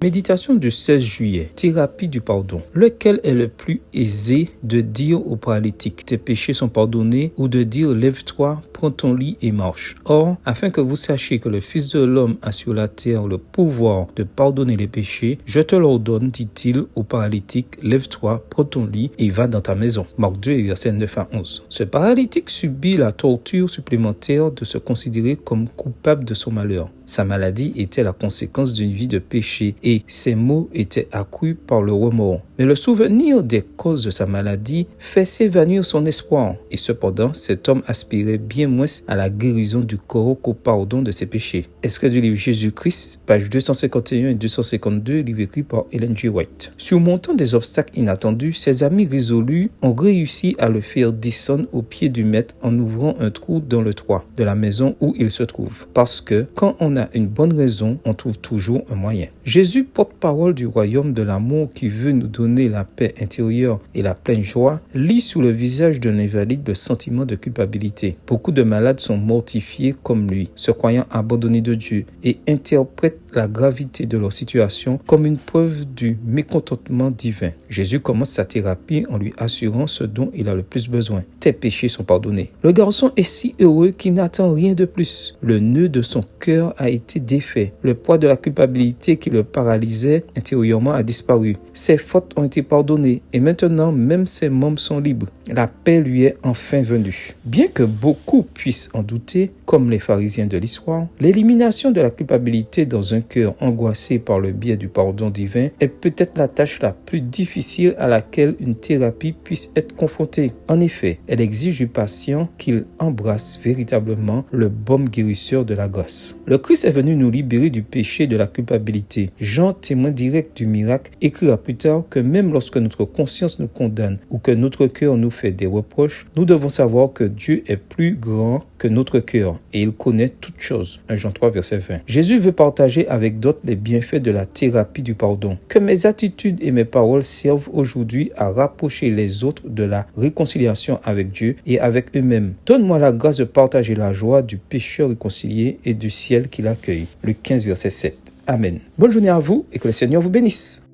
Méditation du 16 juillet. Thérapie du pardon. Lequel est le plus aisé de dire au paralytique, tes péchés sont pardonnés, ou de dire, lève-toi, prends ton lit et marche. Or, afin que vous sachiez que le Fils de l'homme a sur la terre le pouvoir de pardonner les péchés, je te l'ordonne, dit-il au paralytique, lève-toi, prends ton lit et va dans ta maison. Marc 2, versets 9 à 11. Ce paralytique subit la torture supplémentaire de se considérer comme coupable de son malheur. Sa maladie était la conséquence d'une vie de péché et ses maux étaient accrus par le remords. Mais le souvenir des causes de sa maladie fait s'évanouir son espoir. Et cependant, cet homme aspirait bien moins à la guérison du corps qu'au pardon de ses péchés. Extrait du livre Jésus-Christ, pages 251 et 252, livre écrit par Ellen G. White. Surmontant des obstacles inattendus, ses amis résolus ont réussi à le faire descendre au pied du maître en ouvrant un trou dans le toit de la maison où il se trouve. Parce que quand on a une bonne raison, on trouve toujours un moyen. Jésus, porte-parole du royaume de l'amour qui veut nous donner la paix intérieure et la pleine joie, lit sur le visage d'un invalide le sentiment de culpabilité. Beaucoup de malades sont mortifiés comme lui, se croyant abandonnés de Dieu et interprètent la gravité de leur situation comme une preuve du mécontentement divin. Jésus commence sa thérapie en lui assurant ce dont il a le plus besoin. Tes péchés sont pardonnés. Le garçon est si heureux qu'il n'attend rien de plus. Le nœud de son cœur a été défait. Le poids de la culpabilité qui le paralysait intérieurement a disparu. Ses fautes ont été pardonnées et maintenant même ses membres sont libres. La paix lui est enfin venue. Bien que beaucoup puissent en douter, comme les pharisiens de l'histoire, l'élimination de la culpabilité dans un cœur angoissé par le biais du pardon divin est peut-être la tâche la plus difficile à laquelle une thérapie puisse être confrontée. En effet, elle exige du patient qu'il embrasse véritablement le baume guérisseur de la grâce. Le Christ est venu nous libérer du péché et de la culpabilité. Jean, témoin direct du miracle, écrira plus tard que même lorsque notre conscience nous condamne ou que notre cœur nous fait des reproches, nous devons savoir que Dieu est plus grand que notre cœur et il connaît toutes choses. 1 Jean 3, verset 20. Jésus veut partager avec d'autres les bienfaits de la thérapie du pardon. Que mes attitudes et mes paroles servent aujourd'hui à rapprocher les autres de la réconciliation avec Dieu et avec eux-mêmes. Donne-moi la grâce de partager la joie du pécheur réconcilié et du ciel qui l'accueille. Luc 15, verset 7. Amen. Bonne journée à vous et que le Seigneur vous bénisse.